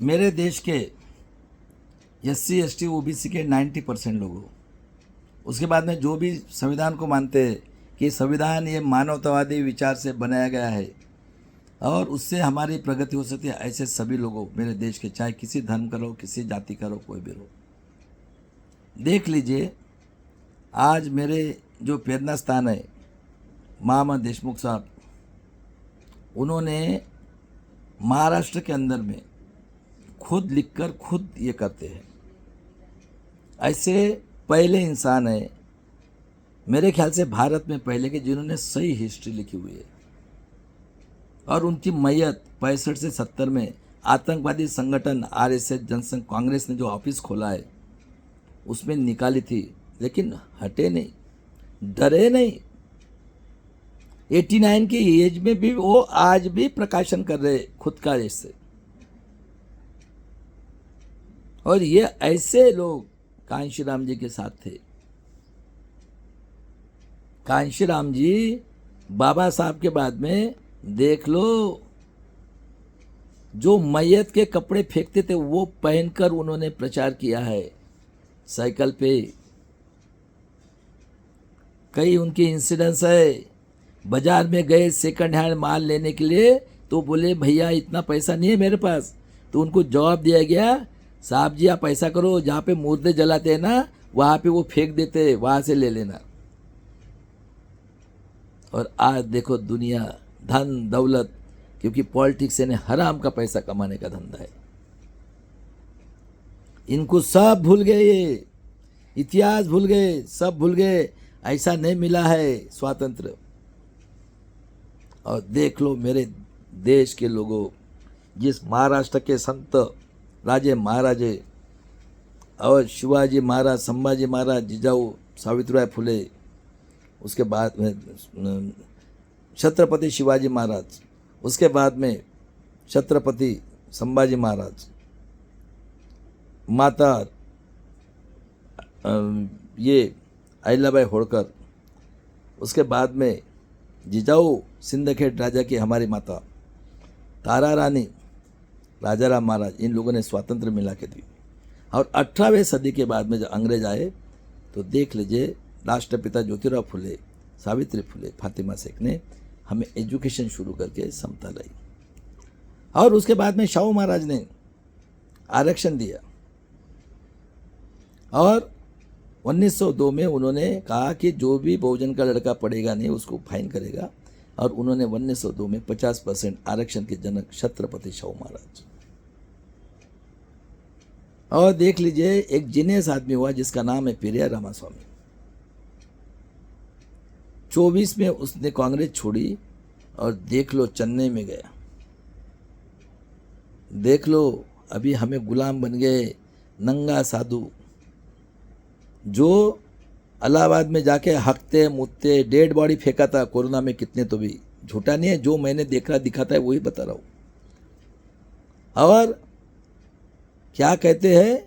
मेरे देश के SC ST OBC के 90% लोगों, उसके बाद में जो भी संविधान को मानते हैं कि संविधान ये मानवतावादी विचार से बनाया गया है और उससे हमारी प्रगति हो सकती है, ऐसे सभी लोगों मेरे देश के, चाहे किसी धर्म का रहो, किसी जाति का रहो, कोई भी रहो। देख लीजिए, आज मेरे जो प्रेरणा स्थान है महामहिम देशमुख साहब, उन्होंने महाराष्ट्र के अंदर में खुद लिखकर खुद ये करते हैं। ऐसे पहले इंसान है मेरे ख्याल से भारत में पहले के जिन्होंने सही हिस्ट्री लिखी हुई है। और उनकी मैयत 65 से 70 में आतंकवादी संगठन RSS जनसंघ कांग्रेस ने जो ऑफिस खोला है उसमें निकाली थी, लेकिन हटे नहीं, डरे नहीं। 89 की एज में भी वो आज भी प्रकाशन कर रहे खुद का इससे। और ये ऐसे लोग कांशीराम जी के साथ थे। कांशीराम जी बाबा साहब के बाद में देख लो, जो मैयत के कपड़े फेंकते थे वो पहनकर उन्होंने प्रचार किया है साइकिल पे। कई उनके इंसिडेंट्स है, बाजार में गए सेकंड हैंड माल लेने के लिए तो बोले भैया इतना पैसा नहीं है मेरे पास, तो उनको जवाब दिया गया साहब जी आप ऐसा करो, जहाँ पे मुर्दे जलाते हैं ना वहाँ पे वो फेंक देते, वहाँ से ले लेना। और आज देखो दुनिया, धन दौलत, क्योंकि पॉलिटिक्स ने हराम का पैसा कमाने का धंधा है। इनको सब भूल गए, ये इतिहास भूल गए, सब भूल गए। ऐसा नहीं मिला है स्वातंत्र। और देख लो मेरे देश के लोगों, जिस महाराष्ट्र के संत राजे महाराजे और शिवाजी महाराज, संभाजी महाराज, जिजाऊ सावित्रीबाई फुले, उसके बाद में छत्रपति शिवाजी महाराज, उसके बाद में छत्रपति संभाजी महाराज, माता ये अहिल्याबाई होळकर, उसके बाद में जिजाऊ सिंदखेड़ राजा की हमारी माता तारा रानी, राजा राम महाराज, इन लोगों ने स्वातंत्र मिला के दी। और 18वीं सदी के बाद में जब अंग्रेज आए तो देख लीजिए, राष्ट्रपिता ज्योतिराव फुले, सावित्री फुले, फातिमा शेख ने हमें एजुकेशन शुरू करके समता लाई। और उसके बाद में शाहू महाराज ने आरक्षण दिया। और 1902 में उन्होंने कहा कि जो भी बहुजन का लड़का पढ़ेगा नहीं उसको फाइन करेगा। और उन्होंने 1902 में 50% आरक्षण के जनक छत्रपति शाहू महाराज। और देख लीजिए, एक जीनियस आदमी हुआ जिसका नाम है पेरियार रामास्वामी। 24 में उसने कांग्रेस छोड़ी और देख लो चेन्नई में गया। देख लो अभी हमें गुलाम बन गए नंगा साधु, जो इलाहाबाद में जाके हकते मुत्ते डेड बॉडी फेंका था कोरोना में कितने, तो भी झूठा नहीं है, जो मैंने देखा दिखाता है वही बता रहा हूँ। और क्या कहते हैं,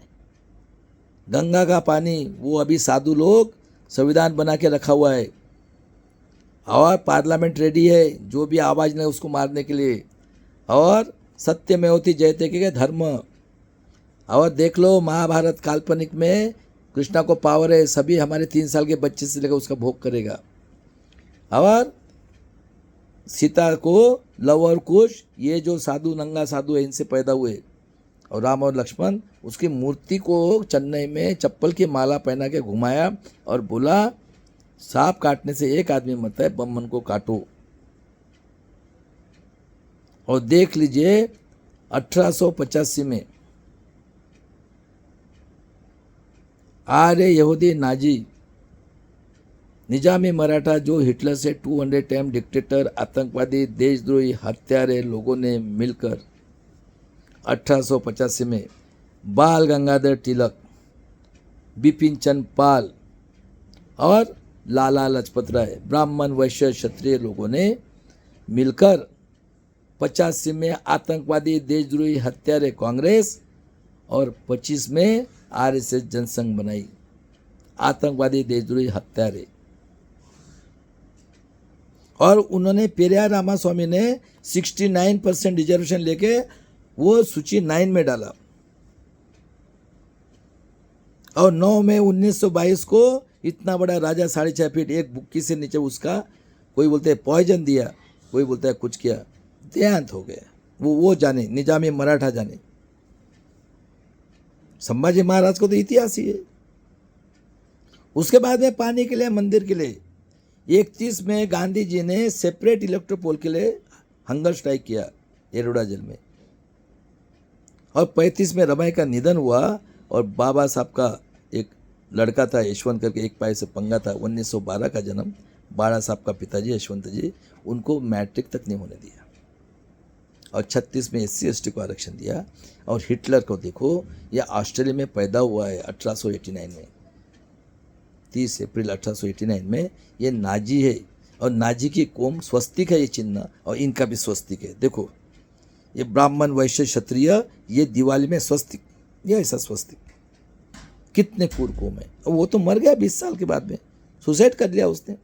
गंगा का पानी वो अभी साधु लोग संविधान बना के रखा हुआ है। और पार्लियामेंट रेडी है, जो भी आवाज़ नहीं उसको मारने के लिए। और सत्यमेवति जयते के धर्म। और देख लो महाभारत काल्पनिक में कृष्णा को पावर है, सभी हमारे 3 साल के बच्चे से लेकर उसका भोग करेगा। और सीता को लव और कुश, ये जो साधु नंगा साधु है, इनसे पैदा हुए। और राम और लक्ष्मण, उसकी मूर्ति को चेन्नई में चप्पल की माला पहना के घुमाया और बोला सांप काटने से एक आदमी मरता है, बम्मन को काटो। और देख लीजिए 1885 में आर्य यहूदी नाजी निजामी मराठा, जो हिटलर से 200 टाइम डिक्टेटर, आतंकवादी, देशद्रोही, हत्यारे लोगों ने मिलकर 1885 में बाल गंगाधर तिलक, बिपिन चंद्र पाल और लाला लाजपत राय, ब्राह्मण वैश्य क्षत्रिय लोगों ने मिलकर 85 में आतंकवादी, देशद्रोही, हत्यारे कांग्रेस और 25 में RSS जनसंघ बनाई। आतंकवादी, देशद्रोही, हत्यारे। और उन्होंने पेरियार रामास्वामी ने 69% रिजर्वेशन लेके वो सूची 9 में डाला और 9 मई 1922 को इतना बड़ा राजा 6.5 फीट एक बुक्की से नीचे उसका कोई बोलते हैं पॉइजन दिया, कोई बोलता है कुछ किया, देहांत हो गया। वो जाने, निजामी मराठा जाने, संभाजी महाराज को तो इतिहास ही है। उसके बाद में पानी के लिए, मंदिर के लिए 31 में गांधी जी ने सेपरेट इलेक्ट्रो पोल के लिए हंगर स्ट्राइक किया एरोडा जेल में, और 35 में रमाई का निधन हुआ और बाबा साहब का एक लड़का था यशवंत करके, एक पाए से पंगा था, 1912 का जन्म, बाड़ा साहब का पिताजी यशवंत जी, उनको मैट्रिक तक नहीं होने दिया और 36 में SC ST को आरक्षण दिया। और हिटलर को देखो, यह ऑस्ट्रेलिया में पैदा हुआ है 1889 में, 30 अप्रैल 1889 में। ये नाजी है और नाजी की कौम स्वस्तिक है ये चिन्ह, और इनका भी स्वस्तिक है। देखो ये ब्राह्मण वैश्य क्षत्रिय, ये दिवाली में स्वस्तिक, ये ऐसा स्वस्तिक, कितने क्रूर कौम है। और वो तो मर गया 20 साल के बाद में, सुसाइड कर लिया उसने,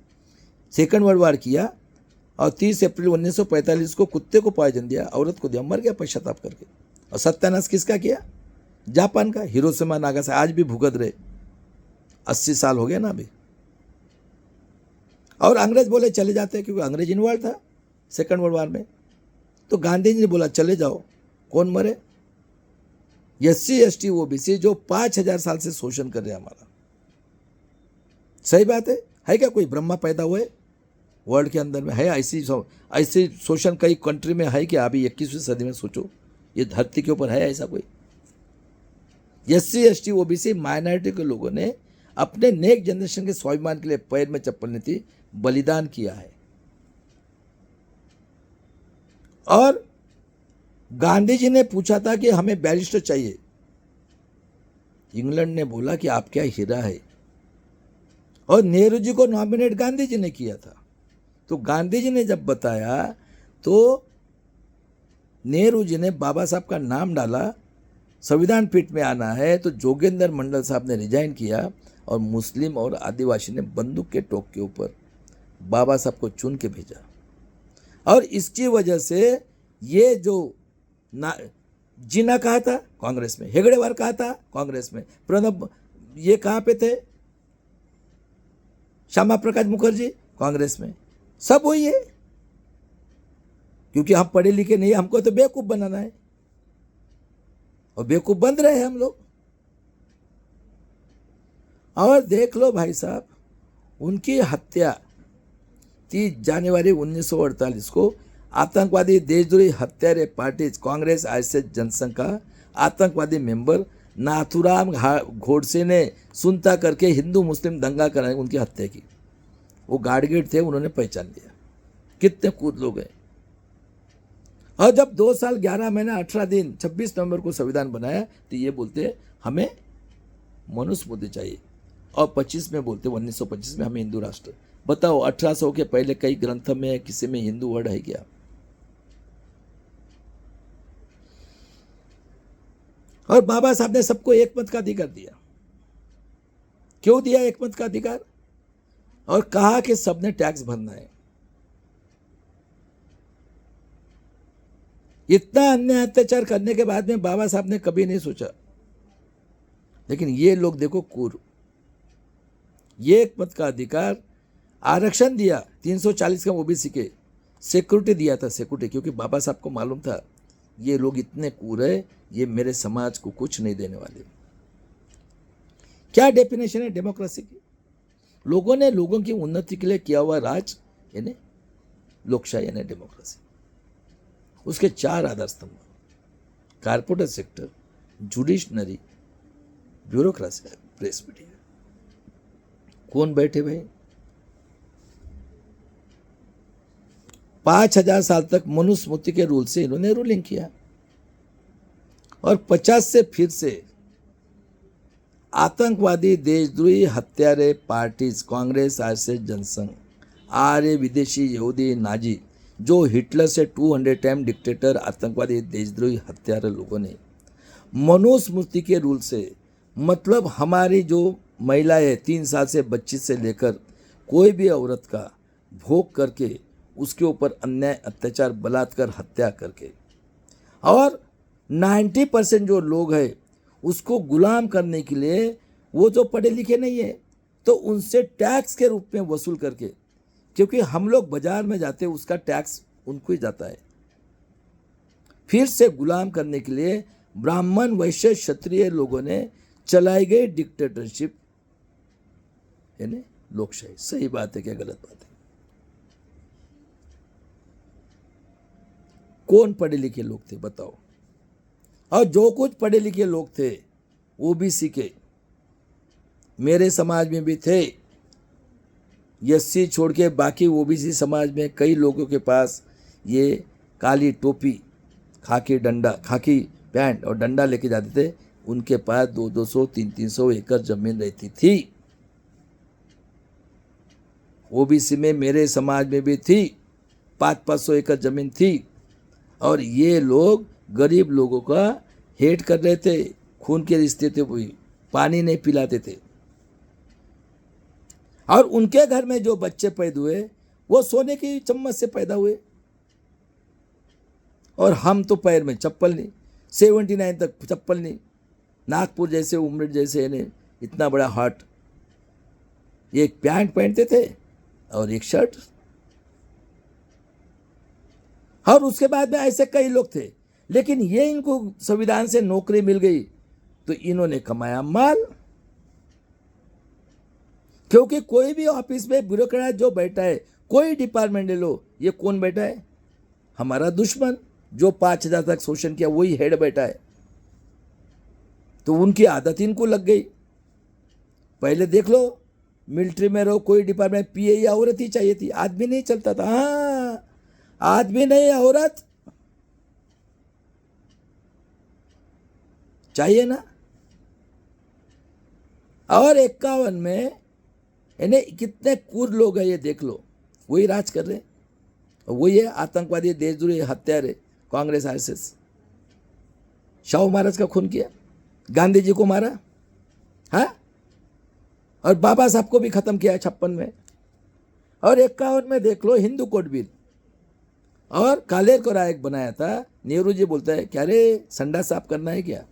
सेकंड वर्ल्ड वार किया और 30 अप्रैल 1945 को कुत्ते को पॉइजन दिया, औरत को दिया, मर गया पश्चाताप करके। और सत्यानाश किसका किया? जापान का, हिरोशिमा नागासाकी, आज भी भुगत रहे, 80 साल हो गया ना अभी। और अंग्रेज बोले चले जाते हैं, क्योंकि अंग्रेज इन्वॉल्व था सेकंड वर्ल्ड वार में। तो गांधी जी ने बोला चले जाओ, कौन मरे? SC ST OBC जो 5000 साल से शोषण कर रहे हैं हमारा। सही बात है क्या? कोई ब्रह्मा पैदा हुए वर्ल्ड के अंदर में? है ऐसी शोषण कई कंट्री में है क्या? अभी 21वीं सदी में सोचो, ये धरती के ऊपर है ऐसा कोई? SC ST OBC माइनॉरिटी के लोगों ने अपने नेक जनरेशन के स्वाभिमान के लिए पैर में चप्पल नहीं थी, बलिदान किया है। और गांधी जी ने पूछा था कि हमें बैरिस्टर चाहिए, इंग्लैंड ने बोला कि आप क्या हीरा है, और नेहरू जी को नॉमिनेट गांधी जी ने किया था। तो गांधी जी ने जब बताया तो नेहरू जी ने बाबा साहब का नाम डाला, संविधान पीठ में आना है, तो जोगेंद्र मंडल साहब ने रिजाइन किया और मुस्लिम और आदिवासी ने बंदूक के टोक के ऊपर बाबा साहब को चुन के भेजा। और इसकी वजह से ये जो जिन्ना कहा था कांग्रेस में, हेगड़ेवार कहा था कांग्रेस में, प्रणब ये कहाँ पे थे, श्यामा प्रकाश मुखर्जी कांग्रेस में, सब वही है। क्योंकि हम पढ़े लिखे नहीं, हमको तो बेवकूफ बनाना है और बेवकूफ बन रहे हैं हम लोग। और देख लो भाई साहब, उनकी हत्या 30 जनवरी 1948 को आतंकवादी देशद्रोही हत्यारे पार्टी कांग्रेस RSS जनसंघ का आतंकवादी मेंबर नाथुराम गोडसे ने सुनता करके हिंदू मुस्लिम दंगा कराने उनकी हत्या की। वो गार्डगेट थे, उन्होंने पहचान लिया। कितने कूद लोग हैं। और जब 2 साल 11 महीना 18 दिन 26 नवंबर को संविधान बनाया, तो ये बोलते हमें मनुष्य बुद्धि चाहिए, और 25 में बोलते 1925 में हमें हिंदू राष्ट्र। बताओ 1800 के पहले कई ग्रंथ में किसी में हिंदू वर्ड है क्या? और बाबा साहब ने सबको एक मत का अधिकार दिया। क्यों दिया एक मत का अधिकार? और कहा कि सबने टैक्स भरना है। इतना अन्याय अत्याचार करने के बाद में बाबा साहब ने कभी नहीं सोचा। लेकिन ये लोग देखो कूर, ये एक मत का अधिकार, आरक्षण दिया 340 का OBC के, सिक्योरिटी दिया था, सिक्योरिटी, क्योंकि बाबा साहब को मालूम था ये लोग इतने कूर है, ये मेरे समाज को कुछ नहीं देने वाले। क्या डेफिनेशन है डेमोक्रेसी की? लोगों ने लोगों की उन्नति के लिए किया हुआ राज, यानी लोकशाही यानी डेमोक्रेसी। उसके 4 आधार स्तंभ, corporate sector, judiciary, bureaucracy, press media. कौन बैठे भाई? 5000 साल तक मनुस्मृति के रूल से इन्होंने रूलिंग किया, और 50 से फिर से आतंकवादी देशद्रोही हत्यारे पार्टीज कांग्रेस RSS जनसंघ, आर्य विदेशी यहूदी नाजी, जो हिटलर से 200 टाइम डिक्टेटर आतंकवादी देशद्रोही हत्यारे लोगों ने मनुस्मृति के रूल से, मतलब हमारी जो महिलाएं 3 साल से बच्ची से लेकर कोई भी औरत का भोग करके उसके ऊपर अन्याय अत्याचार बलात्कार हत्या करके, और 90% जो लोग हैं उसको गुलाम करने के लिए वो जो पढ़े लिखे नहीं है तो उनसे टैक्स के रूप में वसूल करके, क्योंकि हम लोग बाजार में जाते उसका टैक्स उनको ही जाता है, फिर से गुलाम करने के लिए ब्राह्मण वैश्य क्षत्रिय लोगों ने चलाई गई डिक्टेटरशिप यानी लोकशाही। सही बात है क्या गलत बात है? कौन पढ़े लिखे लोग थे बताओ? और जो कुछ पढ़े लिखे लोग थे ओबीसी के, मेरे समाज में भी थे, एससी छोड़ के बाकी ओबीसी समाज में कई लोगों के पास ये काली टोपी, खाकी पैंट और डंडा लेके जाते थे, उनके पास 200 300 एकड़ जमीन रहती थी। ओबीसी में मेरे समाज में भी थी, 500 एकड़ जमीन थी, और ये लोग गरीब लोगों का हेट कर रहे थे, खून के रिश्ते थे, वही पानी नहीं पिलाते थे। और उनके घर में जो बच्चे पैदा हुए वो सोने की चम्मच से पैदा हुए, और हम तो पैर में चप्पल नहीं, 79 तक चप्पल नहीं, नागपुर जैसे उमरेड जैसे ने इतना बड़ा हार्ट, एक पैंट पहनते थे और एक शर्ट। और उसके बाद में ऐसे कई लोग थे, लेकिन ये इनको संविधान से नौकरी मिल गई तो इन्होंने कमाया माल। क्योंकि कोई भी ऑफिस में ब्यूरोक्रेट जो बैठा है, कोई डिपार्टमेंट ले लो, ये कौन बैठा है? हमारा दुश्मन जो 5000 तक शोषण किया वही हेड बैठा है। तो उनकी आदत इनको लग गई। पहले देख लो, मिलिट्री में रहो, कोई डिपार्टमेंट पीए या औरत ही चाहिए थी, आदमी नहीं चलता था। हाँ, आदमी नहीं औरत चाहिए ना। और 51 में इन्हें कितने क्रूर लोग हैं ये देख लो, वही राज कर रहे, वही है आतंकवादी, देशद्रोही, हत्यारे, कांग्रेस आरएसएस। शाहू महाराज का खून किया, गांधी जी को मारा, हाँ, और बाबा साहब को भी खत्म किया 56 में। और 51 में देख लो हिंदू कोड बिल, और कालेर को रायक बनाया था। नेहरू जी बोलता है क्या रे संडा साफ करना है क्या?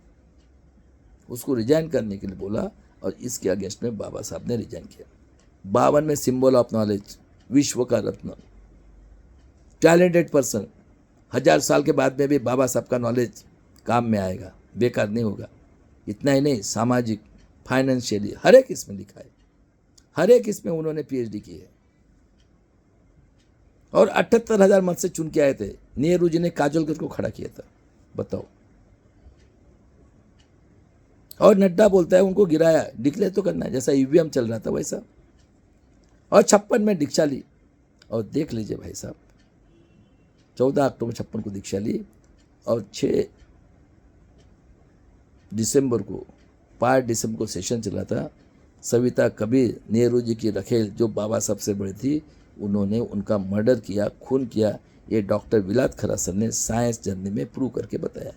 उसको रिजाइन करने के लिए बोला, और इसके अगेंस्ट में बाबा साहब ने रिजाइन किया। 52 में सिंबल ऑफ नॉलेज, विश्व का रत्न, टैलेंटेड पर्सन, 1000 साल के बाद में भी बाबा साहब का नॉलेज काम में आएगा, बेकार नहीं होगा। इतना ही नहीं, सामाजिक, फाइनेंशियली हर एक इसमें लिखा है, हर एक इसमें उन्होंने पीएचडी की है। और 78,000 मत से चुन के आए थे। नेहरू जी ने काजोलकर को खड़ा किया था, बताओ। और नड्डा बोलता है उनको गिराया, डिक्लेयर तो करना है, जैसा ईवीएम चल रहा था वैसा। और 56 में दीक्षा ली, और देख लीजिए भाई साहब, 14 अक्टूबर 56 को दीक्षा ली, और 6 दिसंबर को, 5 दिसंबर को सेशन चला था। सविता कबीर, नेहरू जी की रखेल, जो बाबा साहब से बड़ी थी, उन्होंने उनका मर्डर किया, खून किया। ये डॉक्टर विलात खरा सर ने साइंस जर्नी में प्रूव करके बताया।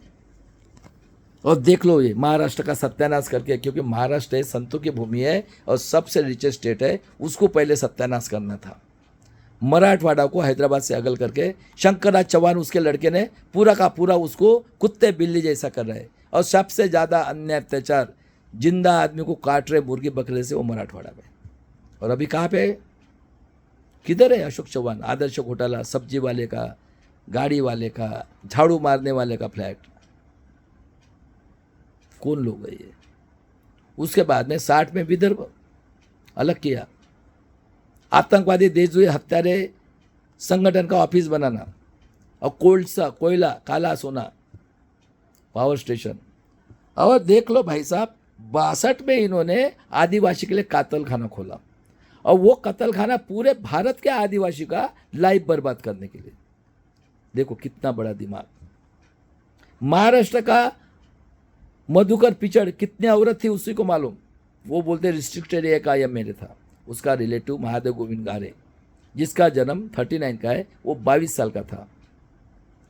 और देख लो ये महाराष्ट्र का सत्यानाश करके, क्योंकि महाराष्ट्र संतों की भूमि है और सबसे रिचेस्ट स्टेट है, उसको पहले सत्यानाश करना था। मराठवाड़ा को हैदराबाद से अगल करके शंकरराज चौहान उसके लड़के ने पूरा का पूरा उसको कुत्ते बिल्ली जैसा कर रहे हैं। और सबसे ज़्यादा अन्याय अत्याचार, जिंदा आदमी को काट रहे मुर्गी बकरे से, वो मराठवाड़ा में। और अभी कहाँ पे है, किधर है अशोक चौहान? आदर्श घोटाला, सब्जी वाले का, गाड़ी वाले का, झाड़ू मारने वाले का फ्लैट, कौन लोग है ये? उसके बाद में 60 में विदर्भ अलग किया, आतंकवादी देशद्रोही हत्यारे संगठन का ऑफिस बनाना, और कोयला, काला सोना, पावर स्टेशन। और देख लो भाई साहब, 62 में इन्होंने आदिवासी के लिए कातल खाना खोला, और वो कत्ल खाना पूरे भारत के आदिवासी का लाइफ बर्बाद करने के लिए। देखो कितना बड़ा दिमाग। महाराष्ट्र का मधुकर पिचड़, कितनी औरत थी उसी को मालूम। वो बोलते रिस्ट्रिक्टेड एरिया का या मेरे था। उसका रिलेटिव महादेव गोविंद गारे, जिसका जन्म 39 का है, वो 22 साल का था।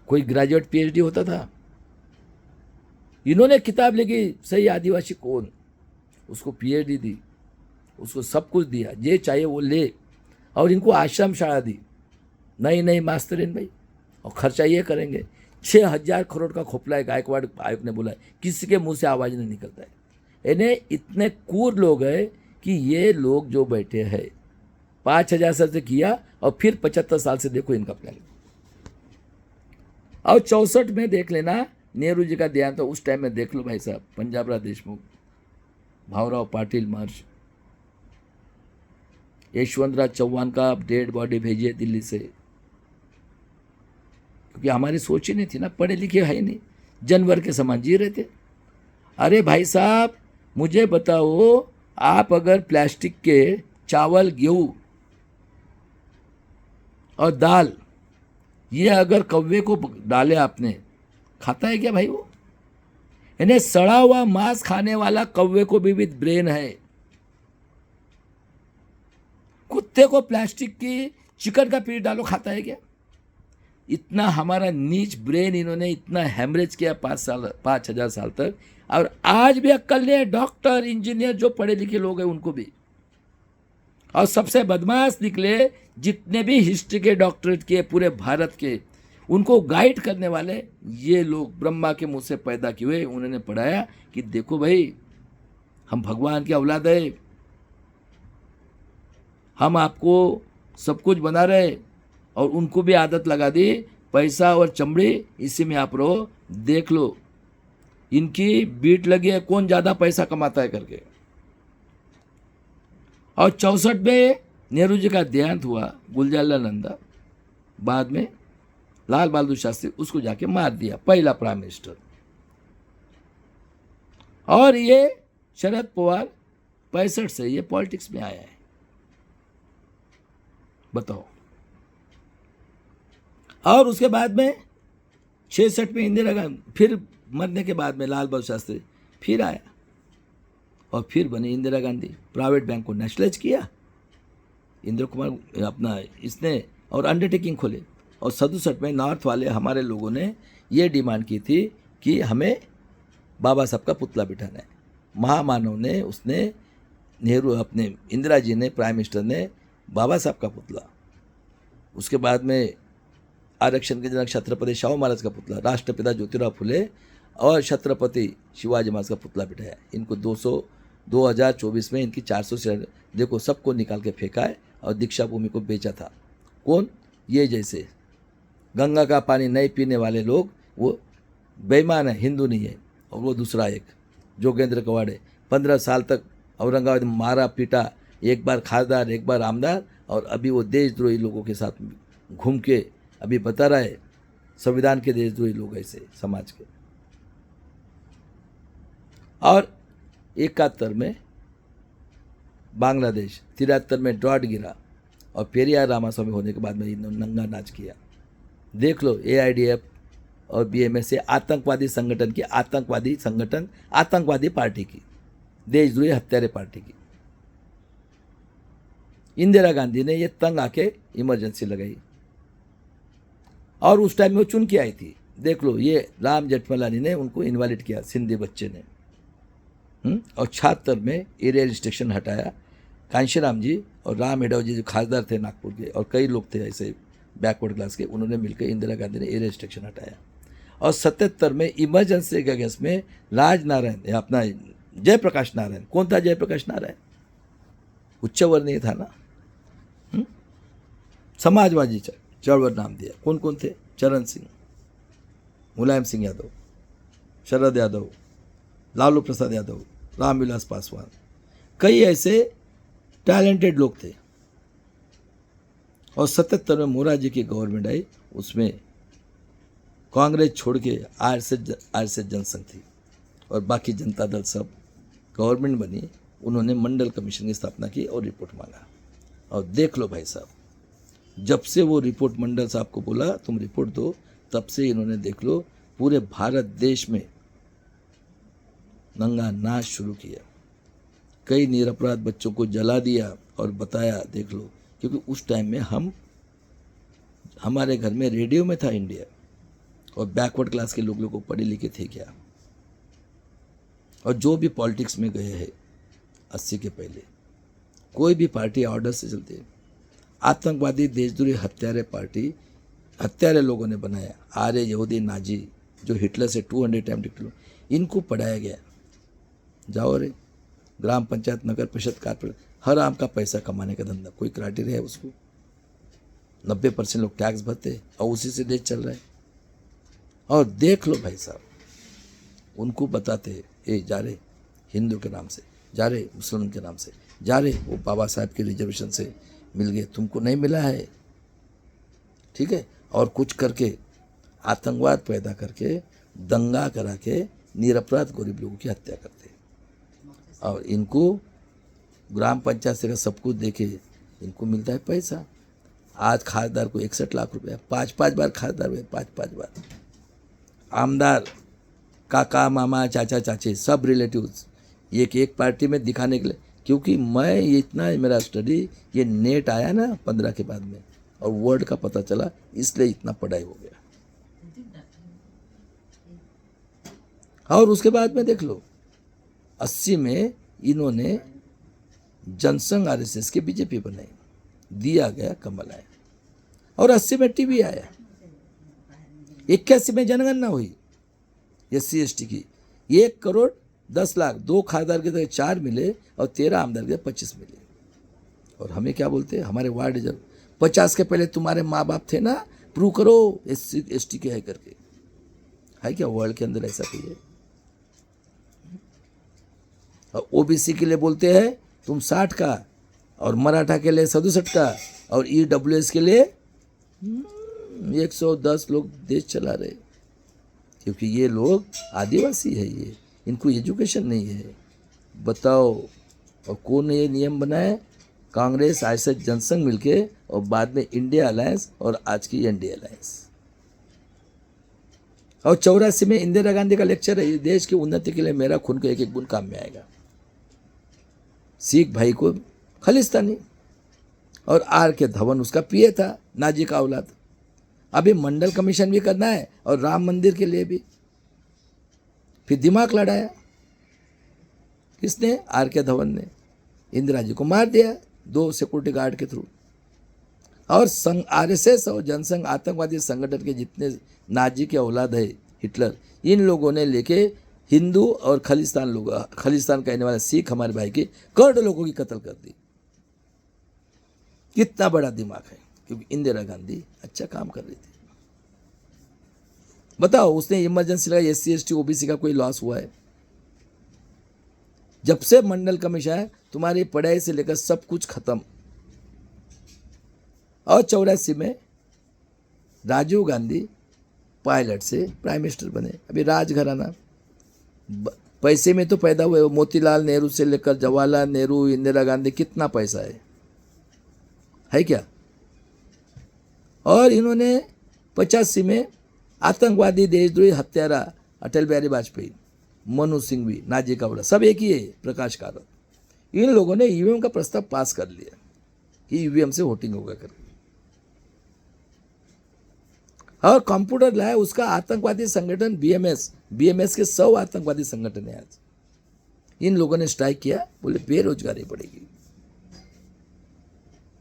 कोई ग्रेजुएट पीएचडी होता था? इन्होंने किताब लिखी, सही आदिवासी कौन, उसको पीएचडी दी, उसको सब कुछ दिया, जे चाहिए वो ले। और इनको आश्रम शाला दी, नहीं मास्टरीन भाई, और खर्चा ये करेंगे। 6,000 करोड़ का घोपला है, गायकवाड़ आयोग ने बोला है, किसी के मुंह से आवाज नहीं निकलता है। यानी इतने क्रूर लोग हैं कि ये लोग जो बैठे हैं 5,000 साल से किया और फिर 75 साल से देखो इनका प्लान। और 64 में देख लेना नेहरू जी का देहांत, तो उस टाइम में देख लो भाई साहब, पंजाबराव देशमुख, भावराव पाटिल मार्च, यशवंतराव चौहान का डेड बॉडी भेजिए दिल्ली से, क्योंकि हमारी सोच ही नहीं थी ना, पढ़े लिखे है ही नहीं, जानवर के समान जी रहे थे। अरे भाई साहब मुझे बताओ, आप अगर प्लास्टिक के चावल, गेहूं और दाल ये अगर कौवे को डाले आपने, खाता है क्या भाई वो? यानी सड़ा हुआ मांस खाने वाला कौवे को भी ब्रेन है। कुत्ते को प्लास्टिक की चिकन का पीस डालो, खाता है क्या? इतना हमारा नीच ब्रेन इन्होंने इतना हैमरेज किया 5,000 साल तक, और आज भी अक्ल नहीं है। डॉक्टर, इंजीनियर जो पढ़े लिखे लोग हैं उनको भी, और सबसे बदमाश निकले जितने भी हिस्ट्री के डॉक्टरेट किए पूरे भारत के, उनको गाइड करने वाले ये लोग ब्रह्मा के मुंह से पैदा किए हुए, उन्होंने पढ़ाया कि देखो भाई हम भगवान की औलाद है, हम आपको सब कुछ बना रहे, और उनको भी आदत लगा दी पैसा और चमड़ी इसी में आप रहो, देख लो इनकी बीट लगी है कौन ज़्यादा पैसा कमाता है करके। और 64 में नेहरू जी का देहांत हुआ, गुलजारीलाल नंदा, बाद में लाल बहादुर शास्त्री उसको जाके मार दिया, पहला प्राइम मिनिस्टर। और ये शरद पवार 65 से ये पॉलिटिक्स में आया है, बताओ। और उसके बाद में 66 में इंदिरा गांधी, फिर मरने के बाद में लाल बहादुर शास्त्री फिर आया और फिर बनी इंदिरा गांधी। प्राइवेट बैंक को नेशनलाइज किया इंदिरा कुमार अपना इसने, और अंडरटेकिंग खोले। और 67 में नॉर्थ वाले हमारे लोगों ने ये डिमांड की थी कि हमें बाबा साहब का पुतला बिठाना है। महामानव ने, उसने नेहरू अपने इंदिरा जी ने, प्राइम मिनिस्टर ने बाबा साहब का पुतला, उसके बाद में आरक्षण के जनक छत्रपति शाहू महाराज का पुतला, राष्ट्रपिता ज्योतिराव फुले और छत्रपति शिवाजी महाराज का पुतला बिठाया। इनको 2024 में इनकी 400 से देखो सबको निकाल के फेंका है और दीक्षा भूमि को बेचा था। कौन? ये जैसे गंगा का पानी नहीं पीने वाले लोग, वो बेईमान है, हिंदू नहीं है। और वो दूसरा एक जोगेंद्र कवाड़े 15 साल तक औरंगाबाद में मारा पीटा, एक बार खासदार एक बार आमदार, और अभी वो देशद्रोही लोगों के साथ घूम के अभी बता रहा है संविधान के देशद्रोही लोग ऐसे समाज के। और 71 में बांग्लादेश, 73 में ड्रॉट गिरा, और पेरियार रामास्वामी होने के बाद में इन्होंने नंगा नाच किया। देख लो AIDF और BMS से आतंकवादी संगठन की, आतंकवादी संगठन, आतंकवादी पार्टी की, देशद्रोही हत्यारे पार्टी की। इंदिरा गांधी ने ये तंग आके इमरजेंसी लगाई, और उस टाइम में वो चुन के आई थी। देख लो ये राम जेठमलानी ने उनको इनवैलिड किया, सिंधी बच्चे ने। और 76 में एरिया रिस्ट्रिक्शन हटाया। कांशीराम जी और राम हेडव जी जो खासदार थे नागपुर के, और कई लोग थे ऐसे बैकवर्ड क्लास के, उन्होंने मिलकर इंदिरा गांधी ने एरिया रिस्ट्रिक्शन हटाया। और 77 में इमरजेंसी के केस में राजनारायण, अपना जयप्रकाश नारायण, कौन था जयप्रकाश नारायण? उच्च वर्णीय था ना, समाजवादी चळवळ नाम दिया। कौन कौन थे? चरण सिंह, मुलायम सिंह यादव, शरद यादव, लालू प्रसाद यादव, रामविलास पासवान, कई ऐसे टैलेंटेड लोग थे। और 77 में मोरारजी की गवर्नमेंट आई, उसमें कांग्रेस छोड़ के आरएसएस जनसंघ थी और बाकी जनता दल सब गवर्नमेंट बनी। उन्होंने मंडल कमीशन की स्थापना की और रिपोर्ट मांगा। और देख लो भाई साहब, जब से वो रिपोर्ट मंडल साहब को बोला तुम रिपोर्ट दो, तब से इन्होंने देख लो पूरे भारत देश में नंगा नाच शुरू किया। कई निरपराध बच्चों को जला दिया और बताया, देख लो, क्योंकि उस टाइम में हमारे घर में रेडियो में था इंडिया, और बैकवर्ड क्लास के लोग को पढ़े लिखे थे क्या। और जो भी पॉलिटिक्स में गए हैं 80 के पहले, कोई भी पार्टी ऑर्डर से चलती है। आतंकवादी देशद्रोही हत्यारे पार्टी हत्यारे लोगों ने बनाया, आर्य यहूदी नाजी जो हिटलर से 200 टाइम डिक्टेटर, इनको पढ़ाया गया। जाओ रे ग्राम पंचायत, नगर परिषद, कारपोरेट, हर आम का पैसा कमाने का धंधा, कोई क्राइटेरिया है उसको? 90% लोग टैक्स भरते और उसी से देश चल रहा है। और देख लो भाई साहब, उनको बताते ए जा रहे हिंदू के नाम से, जा रहे मुसलमान के नाम से, जा रहे वो बाबा साहब के रिजर्वेशन से मिल गए, तुमको नहीं मिला है, ठीक है। और कुछ करके आतंकवाद पैदा करके दंगा करा के निरपराध गरीब लोगों की हत्या करते। और इनको ग्राम पंचायत से सब कुछ देके इनको मिलता है पैसा। आज खासदार को 61 लाख रुपया, 5-5 बार खासदार हुए, 5-5 बार आमदार, काका मामा चाचा चाची सब रिलेटिव्स एक पार्टी में दिखाने के लिए। क्योंकि मैं ये इतना मेरा स्टडी, ये नेट आया ना 15 के बाद में और वर्ड का पता चला, इसलिए इतना पढ़ाई हो गया। और उसके बाद में देख लो 80 में इन्होंने जनसंघ आरएसएस के बीजेपी बनाई, दिया गया कमल आया। और 80 में टीवी आया, 81 में जनगणना हुई SC ST की, 1,10,00,000, 2 खासदार के 4 मिले और 13 आमदार के 25 मिले। और हमें क्या बोलते हैं, हमारे वार्ड रिजर्व 50 के पहले तुम्हारे माँ बाप थे ना, प्रूव करो SC ST के है करके। है क्या वर्ल्ड के अंदर ऐसा कोई है? और OBC के लिए बोलते हैं तुम 60 का, और मराठा के लिए 67 का, और EWS के लिए 110 लोग देश चला रहे। क्योंकि ये लोग आदिवासी है, ये इनको एजुकेशन नहीं है। बताओ, और कौन ये नियम बनाए? कांग्रेस आरएसएस जनसंघ मिलके, और बाद में इंडिया अलायंस और आज की NDA अलायंस। और 84 में इंदिरा गांधी का लेक्चर है, देश की उन्नति के लिए मेरा खून का एक एक बूंद काम में आएगा। सिख भाई को खालिस्तानी, और RK धवन उसका PA था, नाजी का औलाद। अभी मंडल कमीशन भी करना है और राम मंदिर के लिए भी। फिर दिमाग लड़ाया किसने? RK धवन ने। इंदिरा जी को मार दिया 2 सिक्योरिटी गार्ड के थ्रू। और संघ RSS और जनसंघ आतंकवादी संगठन के जितने नाजी के औलाद है हिटलर, इन लोगों ने लेके हिंदू और खालिस्तान लोग, खालिस्तान कहने वाले सिख हमारे भाई के करोड़ों लोगों की कत्ल कर दी। कितना बड़ा दिमाग है, क्योंकि इंदिरा गांधी अच्छा काम कर रही थी। बताओ, उसने इमरजेंसी लगा, SC ST OBC का कोई लॉस हुआ है? जब से मंडल कमीशन है, तुम्हारी पढ़ाई से लेकर सब कुछ खत्म। और 84 में राजीव गांधी पायलट से प्राइम मिनिस्टर बने। अभी राजघराना पैसे में तो पैदा हुए, मोतीलाल नेहरू से लेकर जवाहरलाल नेहरू, इंदिरा गांधी, कितना पैसा है क्या? और इन्होंने 85 में आतंकवादी देशद्रोही हत्यारा अटल बिहारी वाजपेयी, मनु सिंघवी, नाजी का औलाद, सब एक ही है, प्रकाश कारत। इन लोगों ने EVM का प्रस्ताव पास कर लिया कि EVM से वोटिंग होगा करके। और कंप्यूटर लाया, उसका आतंकवादी संगठन BMS के 100 आतंकवादी संगठन है आज। इन लोगों ने स्ट्राइक किया, बोले बेरोजगारी बढ़ेगी।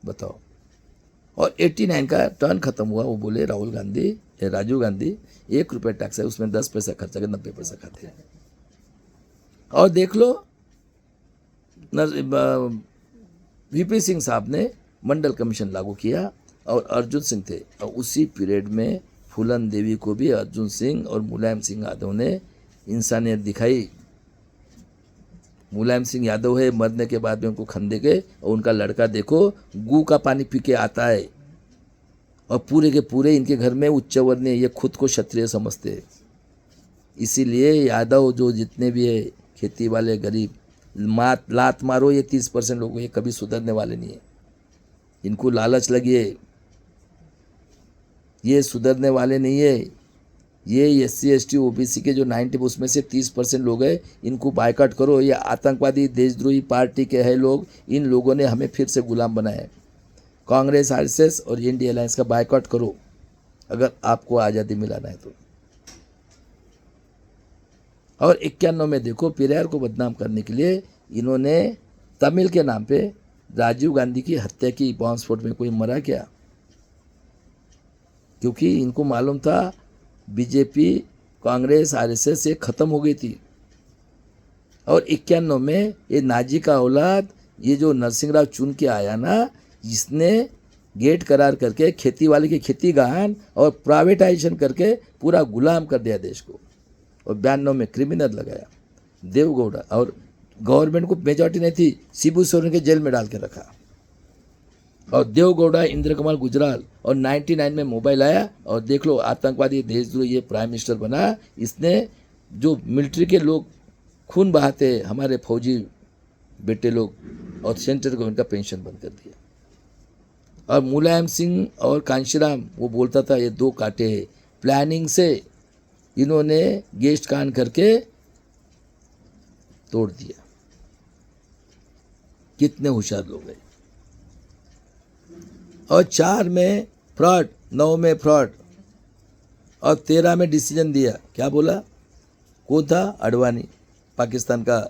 बताओ। और 89 का टर्न खत्म हुआ, वो बोले राजीव गांधी 1 रुपये टैक्स है, उसमें 10 पैसा खर्चा कर 90 पैसा खाते हैं। और देख लो VP सिंह साहब ने मंडल कमीशन लागू किया, और अर्जुन सिंह थे, और उसी पीरियड में फूलन देवी को भी अर्जुन सिंह और मुलायम सिंह यादव ने इंसानियत दिखाई। मुलायम सिंह यादव है, मरने के बाद में उनको खंदे गए, और उनका लड़का देखो गू का पानी पी के आता है, और पूरे के पूरे इनके घर में उच्च वर्णीय, ये खुद को क्षत्रिय समझते हैं। इसीलिए यादव जो जितने भी है, खेती वाले, गरीब, लात मारो ये 30% लोग, ये कभी सुधरने वाले नहीं है। इनको लालच लगी है, ये सुधरने वाले नहीं है। ये SC ST OBC के जो 90 उसमें से 30% लोग हैं, इनको बायकॉट करो। ये आतंकवादी देशद्रोही पार्टी के हैं लोग, इन लोगों ने हमें फिर से गुलाम बनाया है। कांग्रेस RSS और NDA अलायंस का बायकॉट करो अगर आपको आज़ादी मिलाना है तो। और 91 में देखो, पेरियार को बदनाम करने के लिए इन्होंने तमिल के नाम पे राजीव गांधी की हत्या की। बॉम्ब स्फोट में कोई मरा क्या? क्योंकि इनको मालूम था बीजेपी, कांग्रेस, आरएसएस ये ख़त्म हो गई थी। और 91 में ये नाजी का औलाद, ये जो नरसिंह राव चुन के आया ना, इसने गेट करार करके खेती वाले की खेती गहान और प्राइवेटाइजेशन करके पूरा गुलाम कर दिया देश को। और 92 में क्रिमिनल लगाया देवगौड़ा, और गवर्नमेंट को मेजॉरिटी नहीं थी, शिबू सोरेन के जेल में डाल के रखा। और देवगौड़ा, इंद्र कमाल गुजराल, और 99 में मोबाइल आया, और देख लो आतंकवादी देशद्रोही ये प्राइम मिनिस्टर बना। इसने जो मिलिट्री के लोग खून बहाते हमारे फौजी बेटे लोग, और सेंट्रल गवर्नमेंट का पेंशन बंद कर दिया। और मुलायम सिंह और कांशीराम वो बोलता था ये दो कांटे हैं, प्लानिंग से इन्होंने गेस्ट कान करके तोड़ दिया। कितने होशियार लोग हैं। और 4 में फ्रॉड, 9 में फ्रॉड, और 13 में डिसीजन दिया। क्या बोला? कौन था? अडवाणी, पाकिस्तान का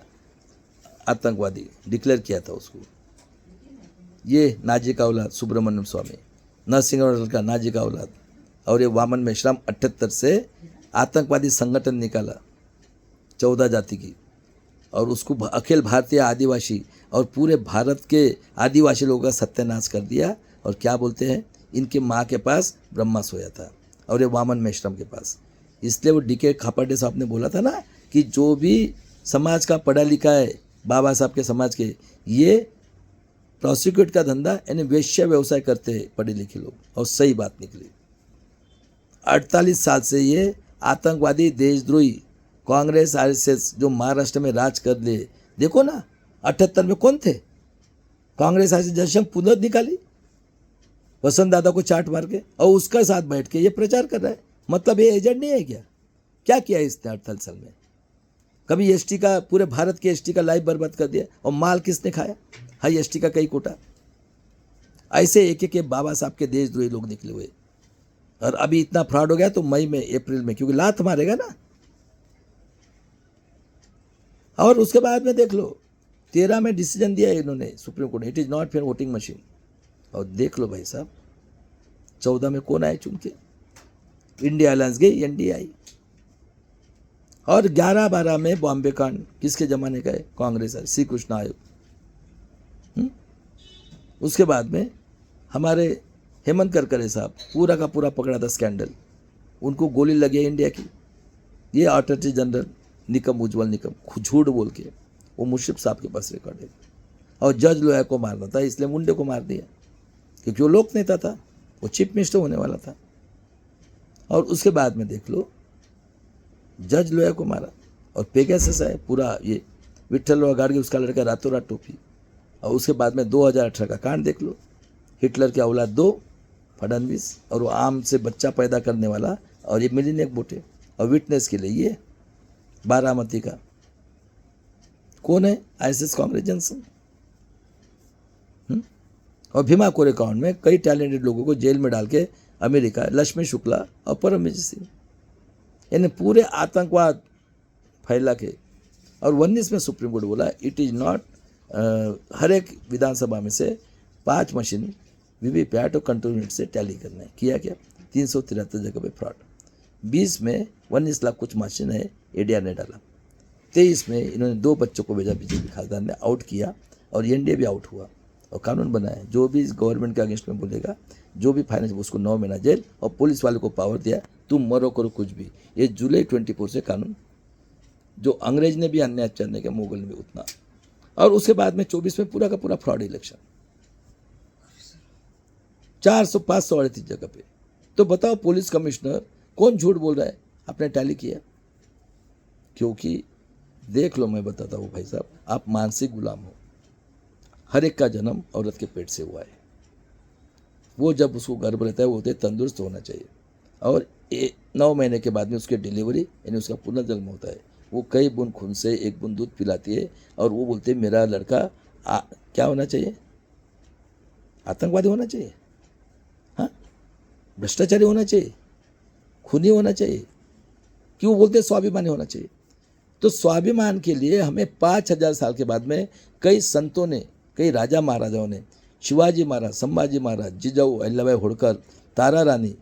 आतंकवादी डिक्लेयर किया था उसको। ये नाजी का औलाद सुब्रमण्यम स्वामी, नरसिंह का नाजी का औलाद, और ये वामन मेश्राम 78 से आतंकवादी संगठन निकाला 14 जाति की, और उसको अखिल भारतीय आदिवासी और पूरे भारत के आदिवासी लोगों का सत्यानाश कर दिया। और क्या बोलते हैं, इनके माँ के पास ब्रह्मा सोया था और ये वामन मेश्राम के पास। इसलिए वो डीके खापर्डे साहब ने बोला था ना कि जो भी समाज का पढ़ा लिखा है, बाबा साहब के समाज के, ये प्रोसिक्यूट का धंधा यानी वेश्या व्यवसाय करते हैं पढ़े लिखे लोग। और सही बात निकली। 48 साल से ये आतंकवादी देशद्रोही कांग्रेस आरएसएस जो महाराष्ट्र में राज कर लिए। देखो ना 78 में कौन थे? कांग्रेस आरएसएस जनसंघ पुनः निकाली वसंत दादा को चाट मार के, और उसका साथ बैठ के ये प्रचार कर रहा है। मतलब ये एजेंट नहीं है क्या? क्या किया इसने 48 साल में? कभी एसटी का, पूरे भारत के एसटी का लाइफ बर्बाद कर दिया। और माल किसने खाया? हाई एसटी का कई कोटा। ऐसे एक एक बाबा साहब के देशद्रोही लोग निकले हुए। और अभी इतना फ्रॉड हो गया तो मई में, अप्रैल में, क्योंकि लात मारेगा ना। और उसके बाद में देख लो 13 में डिसीजन दिया इन्होंने सुप्रीम कोर्ट ने, it is not fair voting machine. और देख लो भाई साहब 14 में कौन आए चुन के? इंडिया अलायंस गई, एनडीए आई। और 11-12 में बॉम्बे कांड किसके जमाने का है? कांग्रेस है, श्री कृष्ण आयोग। उसके बाद में हमारे हेमंत करकरे साहब पूरा का पूरा पकड़ा था स्कैंडल, उनको गोली लगी इंडिया की। ये अटॉर्नी जनरल निकम, उज्जवल निकम, झूठ बोल के, वो मुश्रिफ साहब के पास रिकॉर्ड है। और जज लोया को मारना था, इसलिए मुंडे को मार दिया, क्योंकि वो लोक नेता था, वो चीफ मिनिस्टर होने वाला था। और उसके बाद में देख लो जज लोया को मारा। और पेगासस है पूरा, ये विट्ठल राव गाडगे उसका लड़का, रातों रात टोपी। और उसके बाद में 2018 का कांड देख लो, हिटलर के औलाद 2 फडणवीस, और वो आम से बच्चा पैदा करने वाला, और ये मिलीनियर बोटे। और विटनेस के लिए ये बारामती का कौन है? आईएसएस कांग्रेस जनसंघ। और भीमा कोरे कांड में कई टैलेंटेड लोगों को जेल में डाल के अमेरिका, लक्ष्मी शुक्ला और परमजीत सिंह, यानी पूरे आतंकवाद फैला के। और 19 में सुप्रीम कोर्ट बोला इट इज़ नॉट, हर एक विधानसभा में से 5 मशीन वीवीपैट और कंट्रोल यूनिट से टैली करना है। किया क्या? 373 जगह पे फ्रॉड। 20 में 19 लाख कुछ मशीन है, एडीआर ने डाला। 23 में इन्होंने 2 बच्चों को भेजा, बीजेपी खासदार ने आउट किया, और एनडीए भी आउट हुआ। और कानून बनाया, जो भी इस गवर्नमेंट के अगेंस्ट में बोलेगा, जो भी फाइनेंस, उसको 9 महीना जेल। और पुलिस वाले को पावर दिया, तुम मरो करो कुछ भी। ये जुलाई 24 से कानून, जो अंग्रेज ने भी अन्याय करने के, मुगल ने भी उतना। और उसके बाद में 24 में पूरा का पूरा फ्रॉड इलेक्शन, 400-538 जगह पे। तो बताओ पुलिस कमिश्नर कौन झूठ बोल रहा है? आपने टैली किया। क्योंकि देख लो, मैं बताता हूँ भाई साहब, आप मानसिक गुलाम हो। हर एक का जन्म औरत के पेट से हुआ है। वो जब उसको गर्भ रहता है, वो होते तंदुरुस्त होना चाहिए। और 9 महीने के बाद में उसकी डिलीवरी यानी उसका पुनर्जन्म होता है। वो कई बूंद खून से 1 बूंद दूध पिलाती है, और वो बोलते हैं मेरा लड़का क्या होना चाहिए? आतंकवादी होना चाहिए, हाँ, भ्रष्टाचारी होना चाहिए, खूनी होना चाहिए। क्यों बोलते हैं स्वाभिमानी होना चाहिए? तो स्वाभिमान के लिए हमें 5000 साल के बाद में कई संतों ने, कई राजा महाराजाओं ने, शिवाजी महाराज, संभाजी महाराज, जिजाऊ अहिल्याबाई होळकर, तारा रानी,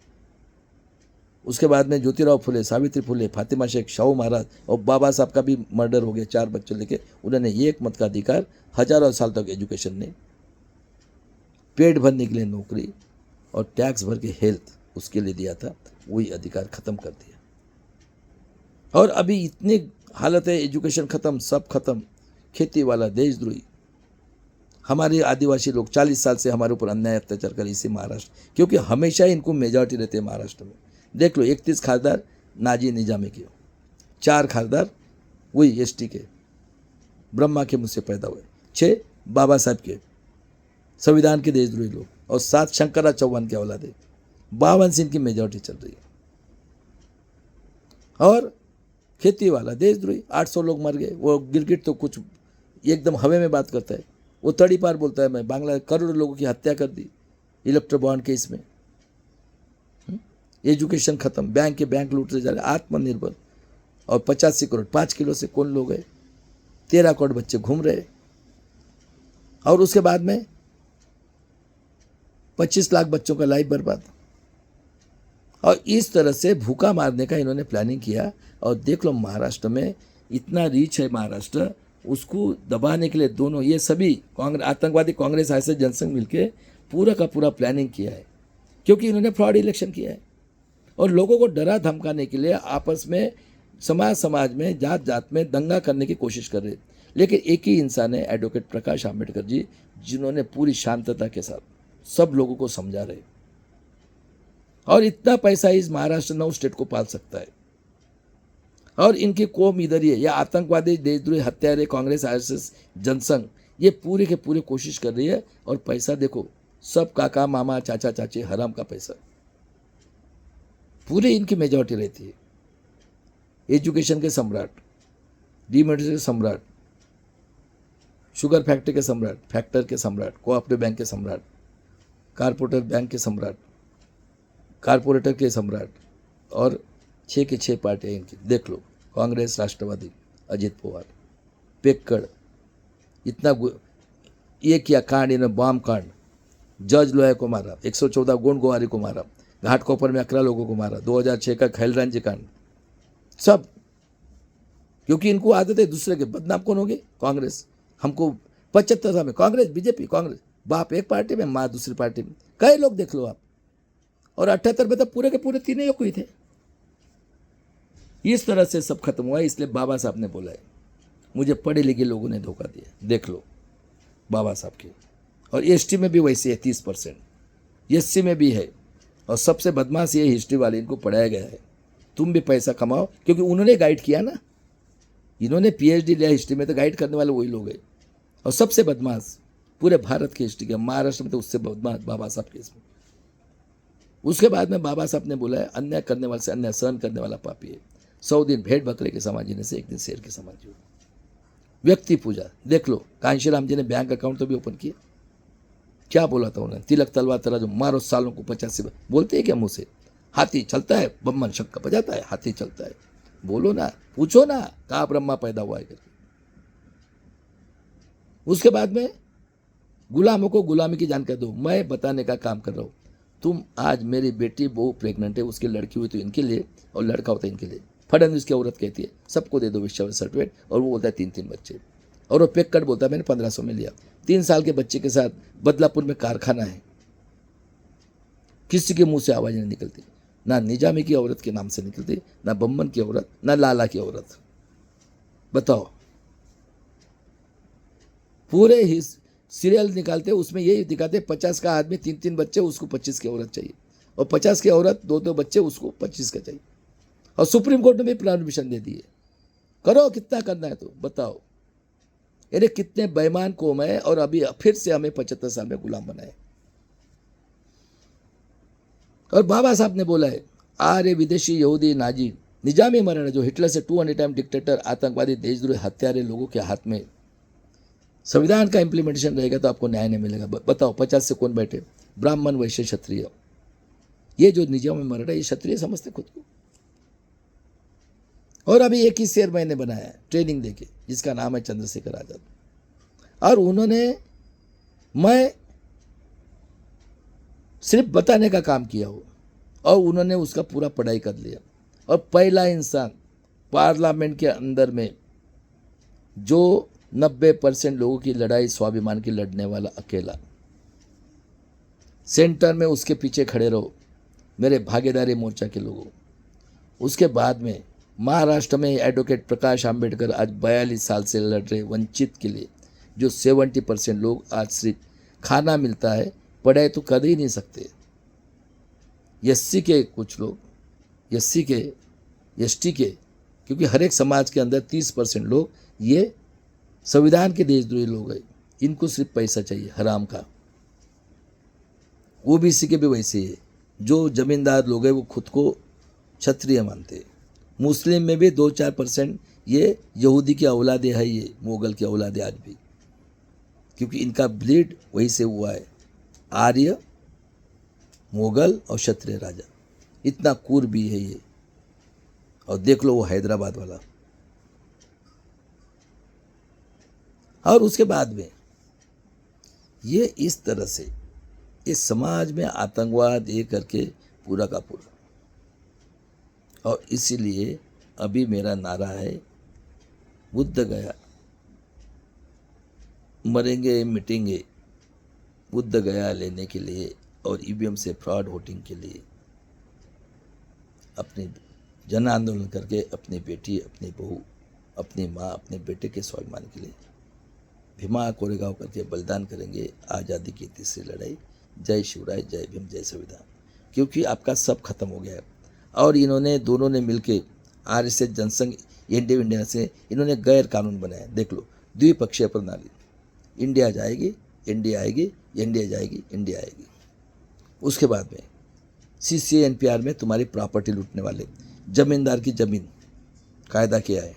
उसके बाद में ज्योतिराव फुले, सावित्री फुले, फातिमा शेख, शाहू महाराज और बाबा साहब का भी मर्डर हो गया 4 बच्चों लेके। उन्होंने एक मत का अधिकार हजारों साल तक एजुकेशन ने, पेट भरने के लिए नौकरी और टैक्स भर के हेल्थ उसके लिए दिया था, वही अधिकार खत्म कर दिया। और अभी इतनी हालत है, एजुकेशन खत्म, सब खत्म, खेती वाला देशद्रोही। हमारे आदिवासी लोग 40 साल से हमारे ऊपर अन्याय अत्याचार कर इसी महाराष्ट्र, क्योंकि हमेशा इनको मेजॉरिटी रहते हैं महाराष्ट्र में। देख लो 31 खासदार नाजी निजामी के, 4 खासदार वही एसटी के, ब्रह्मा के मुंह से पैदा हुए, 6 बाबा साहब के संविधान के देशद्रोही लोग और 7 शंकरराव चौहान के औलादे। 52 से इनकी मेजॉरिटी चल रही है। और खेती वाला देशद्रोही, 800 लोग मर गए। वो गिरगिट तो कुछ एकदम हवे में बात करता है, वो तड़ी पार बोलता है मैं बांग्ला करोड़ों लोगों की हत्या कर दी इलेक्ट्रो बॉन्ड केस में। एजुकेशन खत्म, बैंक के बैंक लूटते जा रहे, आत्मनिर्भर और 85 करोड़ 5 किलो से कौन लोग है, 13 करोड़ बच्चे घूम रहे। और उसके बाद में 25 लाख बच्चों का लाइफ बर्बाद। और इस तरह से भूखा मारने का इन्होंने प्लानिंग किया। और देख लो महाराष्ट्र में इतना रीच है महाराष्ट्र, उसको दबाने के लिए दोनों ये सभी कांग्रेस, आतंकवादी कांग्रेस ऐसे जनसंघ मिलके पूरा का पूरा प्लानिंग किया है, क्योंकि इन्होंने फ्रॉड इलेक्शन किया है। और लोगों को डरा धमकाने के लिए आपस में समाज में जात जात में दंगा करने की कोशिश कर रहे। लेकिन एक ही इंसान है, एडवोकेट प्रकाश आंबेडकर जी, जिन्होंने पूरी शांतता के साथ सब लोगों को समझा रहे। और इतना पैसा इस महाराष्ट्र 9 स्टेट को पाल सकता है। और इनकी कौम इधर ही है, या आतंकवादी देशद्रोही हत्यारे कांग्रेस आरएसएस जनसंघ, ये पूरे के पूरे कोशिश कर रही है। और पैसा देखो, सब काका मामा चाचा चाची हराम का पैसा पूरे इनकी मेजॉरिटी रहती है। एजुकेशन के सम्राट, डीमेरिट के सम्राट, शुगर फैक्ट्री के सम्राट, फैक्टर के सम्राट, कोऑपरेटिव बैंक के सम्राट, कारपोरेटर बैंक के सम्राट, कारपोरेटर के सम्राट, और 6 के 6 पार्टियाँ इनकी देख लो, कांग्रेस, राष्ट्रवादी, अजित पवार, पेक्कड़, इतना ये किया कांड, इन्होंने बॉम्ब कांड, जज लोया को मारा, 114 गोंड गोवारी को मारा, घाटकोपर में 11 लोगों को मारा, 2006 का खैलरांची कांड, सब क्योंकि इनको आदत है दूसरे के बदनाम। कौन होगी? कांग्रेस। हमको 75 साल में कांग्रेस, बीजेपी, कांग्रेस, बाप एक पार्टी में, माँ दूसरी पार्टी में, कई लोग देख लो आप। और 78 में तो पूरे के पूरे 3 ही थे। इस तरह से सब खत्म हुआ। इसलिए बाबा साहब ने बोला है, मुझे पढ़े लिखे लोगों ने धोखा दिया। देख लो बाबा साहब की। और एसटी में भी वैसे है 30%, एससी में भी है। और सबसे बदमाश ये हिस्ट्री वाले, इनको पढ़ाया गया है तुम भी पैसा कमाओ, क्योंकि उन्होंने गाइड किया ना, इन्होंने पीएचडी लिया हिस्ट्री में, तो गाइड करने वाले वही लोग हैं। और सबसे बदमाश पूरे भारत की हिस्ट्री के, महाराष्ट्र में तो उससे बदमाश बाबा साहब के इसमें। उसके बाद में बाबा साहब ने बोला है, अन्याय करने वाले से अन्याय सहन करने वाला पापी है। 100 दिन भेड़ बकरे के समान जीने से 1 दिन शेर के समान जीव। व्यक्ति पूजा देख लो, कांशीराम जी ने बैंक अकाउंट तो भी ओपन किया। क्या बोला था उन्होंने? तिलक तलवार तरह जो मारो सालों को 85 बोलते हैं क्या मुँह से? हाथी चलता है, बम्मन शक्का बजाता है, हाथी चलता है। बोलो ना, पूछो ना कहाँ ब्रह्मा पैदा हुआ है करके। उसके बाद में गुलामों को गुलामी की जानकारी दो। मैं बताने का काम कर रहा हूँ। तुम आज मेरी बेटी बहू प्रेग्नेंट है, उसकी लड़की हुई तो इनके लिए, और लड़का होता है इनके लिए। फडणवीस की औरत कहती है सबको दे दो विश्व सर्टिफिकेट, और वो बोलता है 3-3 बच्चे। और वो पेक्कड़ बोलता है मैंने 1500 में लिया। 3 साल के बच्चे के साथ बदलापुर में कारखाना है, किसी के मुंह से आवाज नहीं निकलती, ना निजामी की औरत के नाम से निकलती, ना बम्बन की औरत, ना लाला की औरत। बताओ, पूरे ही सीरियल निकालते उसमें यही दिखाते 50 का आदमी 3-3 बच्चे, उसको 25 की औरत चाहिए, और 50 की औरत 2-2 बच्चे, उसको 25 का चाहिए। और सुप्रीम कोर्ट ने भी परमिशन दे दी है, करो कितना करना है तो बताओ। अरे कितने बेईमान कौम है, और अभी फिर से हमें 75 साल में गुलाम बनाए। और बाबा साहब ने बोला है, आर्य विदेशी यहूदी नाजी निजामी मराठा जो हिटलर से 200 टाइम डिक्टेटर आतंकवादी देशद्रोही हत्यारे लोगों के हाथ में संविधान का इंप्लीमेंटेशन रहेगा तो आपको न्याय नहीं मिलेगा। बताओ 50 से कौन बैठे? ब्राह्मण, वैश्य, क्षत्रिय। ये जो निजामी मराठा ये क्षत्रिय समझते खुद को। और अभी एक ही शेर मैंने बनाया है ट्रेनिंग देके, जिसका नाम है चंद्रशेखर आजाद। और उन्होंने, मैं सिर्फ बताने का काम किया हो, और उन्होंने उसका पूरा पढ़ाई कर लिया। और पहला इंसान पार्लियामेंट के अंदर में जो 90% लोगों की लड़ाई स्वाभिमान की लड़ने वाला अकेला। सेंटर में उसके पीछे खड़े रहो मेरे भागीदारी मोर्चा के लोगों। उसके बाद में महाराष्ट्र में एडवोकेट प्रकाश आंबेडकर आज 42 साल से लड़ रहे वंचित के लिए, जो 70% लोग आज सिर्फ खाना मिलता है, पढ़ाई तो कर ही नहीं सकते। एससी के कुछ लोग, एससी के, एसटी के, क्योंकि हर एक समाज के अंदर 30% लोग ये संविधान के देशद्रोही लोग हैं। इनको सिर्फ पैसा चाहिए हराम का। ओबीसी के भी वैसे ही है, जो जमींदार लोग हैं वो खुद को क्षत्रिय मानते हैं। मुस्लिम में भी 2-4% ये यहूदी की औलादे है, ये मुगल की औलादे आज भी, क्योंकि इनका ब्लीड वहीं से हुआ है। आर्य, मुगल और क्षत्रिय राजा, इतना क्रूर भी है ये। और देख लो वो हैदराबाद वाला। और उसके बाद में ये इस तरह से इस समाज में आतंकवाद ये करके पूरा का पूरा। और इसीलिए अभी मेरा नारा है, बुद्ध गया मरेंगे मिटेंगे, बुद्ध गया लेने के लिए और ईवीएम से फ्रॉड वोटिंग के लिए अपने जन आंदोलन करके अपनी बेटी, अपनी बहू, अपनी माँ, अपने बेटे के स्वाभिमान के लिए भीमा कोरेगांव करके बलिदान करेंगे। आज़ादी की तीसरी लड़ाई। जय शिवराय, जय भीम, जय संविधान। क्योंकि आपका सब खत्म हो गया है। और इन्होंने दोनों ने मिलके आरएसएस, जनसंघ, एनडीए इंडिया से इन्होंने गैर कानून बनाया। देख लो, द्विपक्षीय प्रणाली। इंडिया जाएगी, इंडिया आएगी, इंडिया जाएगी, इंडिया आएगी। उसके बाद में CCNPR में तुम्हारी प्रॉपर्टी लूटने वाले, जमींदार की ज़मीन कायदा किया है।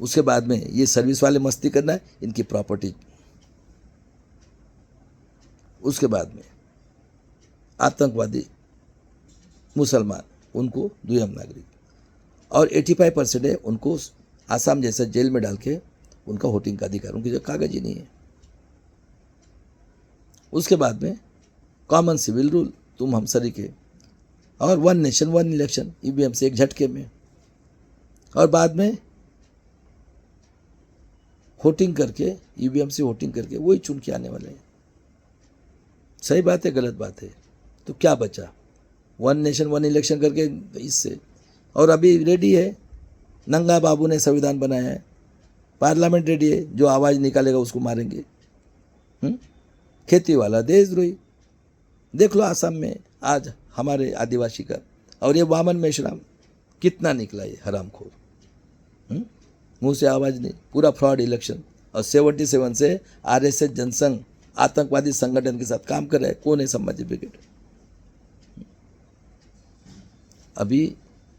उसके बाद में ये सर्विस वाले मस्ती करना है, इनकी प्रॉपर्टी। उसके बाद में आतंकवादी मुसलमान, उनको दुयम नागरिक। और 85% है उनको आसाम जैसा जेल में डाल के उनका वोटिंग का अधिकार, उनकी जो कागज ही नहीं है। उसके बाद में कॉमन सिविल रूल, तुम हम सभी के, और 1 नेशन 1 इलेक्शन, ईवीएम से एक झटके में। और बाद में वोटिंग करके, ईवीएम से वोटिंग करके वही चुन के आने वाले हैं। सही बात है, गलत बात है? तो क्या बचा? 1 नेशन 1 इलेक्शन करके इससे। और अभी रेडी है, नंगा बाबू ने संविधान बनाया है, पार्लियामेंट रेडी है, जो आवाज़ निकालेगा उसको मारेंगे। खेती वाला देशद्रोही। देख लो आसाम में आज हमारे आदिवासी का। और ये वामन मेश्राम कितना निकला ये हरामखोर, मुंह से आवाज़ नहीं, पूरा फ्रॉड इलेक्शन। और 77 से आरएसएस, जनसंघ, आतंकवादी संगठन के साथ काम कर रहे हैं। कौन है संभाजी ब्रिगेड? अभी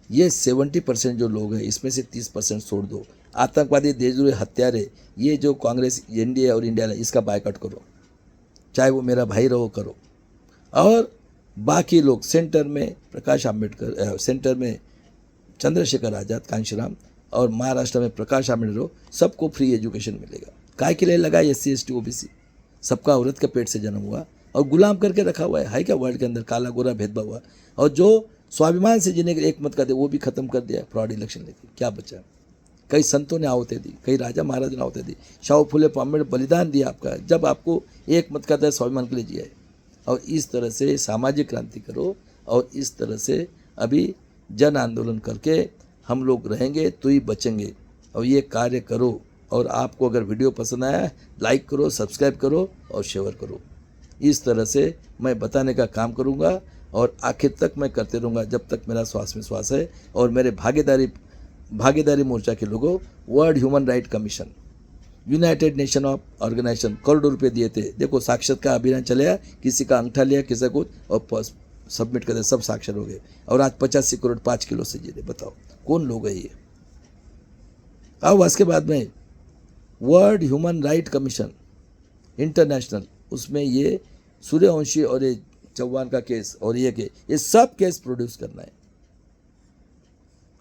ये 70% जो लोग हैं, इसमें से 30% छोड़ दो। आतंकवादी, देशद्रोही, हत्यारे, ये जो कांग्रेस, एनडीए और इंडिया है, इसका बायकॉट करो, चाहे वो मेरा भाई रहो, करो। और बाकी लोग सेंटर में प्रकाश आंबेडकर, सेंटर में चंद्रशेखर आज़ाद, कांशीराम, और महाराष्ट्र में प्रकाश आंबेडकर, सबको फ्री एजुकेशन मिलेगा। काय के लिए लगा? SC ST OBC, सबका औरत के पेट से जन्म हुआ और गुलाम करके रखा हुआ है क्या वर्ल्ड के अंदर? काला गोरा भेदभाव हुआ। और जो स्वाभिमान से जीने के लिए एक मत करते, वो भी खत्म कर दिया फ्रॉड इलेक्शन लेके। क्या बचा? कई संतों ने आहुति दी, कई राजा महाराज ने आहुति दी, शाहू फुले आंबेडकर बलिदान दिया आपका, जब आपको एक मत करता है स्वाभिमान के लिए जिया है। और इस तरह से सामाजिक क्रांति करो, और इस तरह से अभी जन आंदोलन करके हम लोग रहेंगे तो ही बचेंगे। और ये कार्य करो। और आपको अगर वीडियो पसंद आया, लाइक करो, सब्सक्राइब करो और शेयर करो। इस तरह से मैं बताने का काम करूँगा और आखिर तक मैं करते रहूँगा, जब तक मेरा श्वास में श्वास है। और मेरे भागीदारी मोर्चा के लोगों, world human right commission, united nation of organisation करोड़ों रुपये दिए थे। देखो साक्षर का अभियान चलेगा, किसी का अंगूठा लिया, किसी को, और सबमिट कर दे, सब साक्षर हो गए। और आज 85 करोड़ 5 किलो से जीते। बताओ कौन लोग है ये? अब उसके बाद में world human right commission international, उसमें ये सूर्यवंशी और ये चौहान का केस और ये सब केस प्रोड्यूस करना है।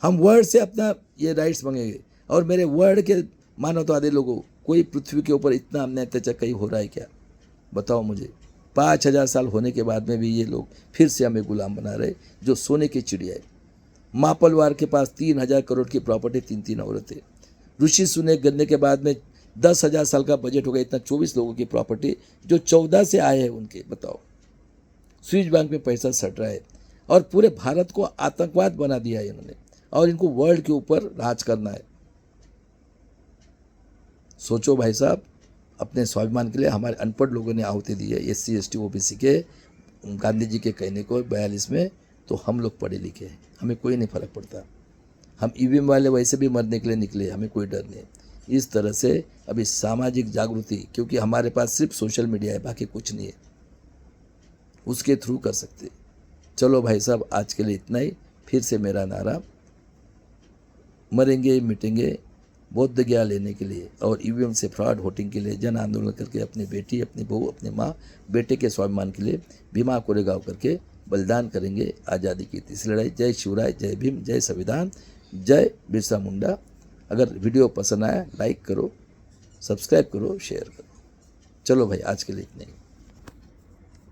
हम वर्ल्ड से अपना ये राइट्स मांगेंगे। और मेरे वर्ल्ड के मानवतावादी लोगों, कोई पृथ्वी के ऊपर इतना अन्याय अत्याचार कहीं हो रहा है क्या? बताओ मुझे। 5,000 साल होने के बाद में भी ये लोग फिर से हमें गुलाम बना रहे, जो सोने की चिड़िया है। मापलवार के पास 3,000 करोड़ की प्रॉपर्टी, 3 औरतें। ऋषि सुनक गिरने के बाद में 10,000 साल का बजट हो गया, इतना 24 लोगों की प्रॉपर्टी, जो 14 से आए हैं उनके। बताओ, स्विस बैंक में पैसा सट रहा है और पूरे भारत को आतंकवाद बना दिया है इन्होंने, और इनको वर्ल्ड के ऊपर राज करना है। सोचो भाई साहब, अपने स्वाभिमान के लिए हमारे अनपढ़ लोगों ने आहुति दी है, SC ST OBC के, गांधी जी के कहने को 42 में। तो हम लोग पढ़े लिखे हैं, हमें कोई नहीं फर्क पड़ता। हम EVM वाले वैसे भी मरने के लिए निकले, हमें कोई डर नहीं। इस तरह से अभी सामाजिक जागृति, क्योंकि हमारे पास सिर्फ सोशल मीडिया है, बाकी कुछ नहीं है, उसके थ्रू कर सकते। चलो भाई साहब, आज के लिए इतना ही। फिर से मेरा नारा, मरेंगे मिटेंगे बौद्ध ज्ञान लेने के लिए और EVM से फ्रॉड वोटिंग के लिए जन आंदोलन करके अपनी बेटी, अपनी बहू, अपने माँ बेटे के स्वाभिमान के लिए भीमा कोरेगांव करके बलिदान करेंगे। आज़ादी की तीसरी लड़ाई। जय शिवराय, जय भीम, जय संविधान, जय बिरसा मुंडा। अगर वीडियो पसंद आया लाइक करो, सब्सक्राइब करो, शेयर करो। चलो भाई, आज के लिए इतना ही।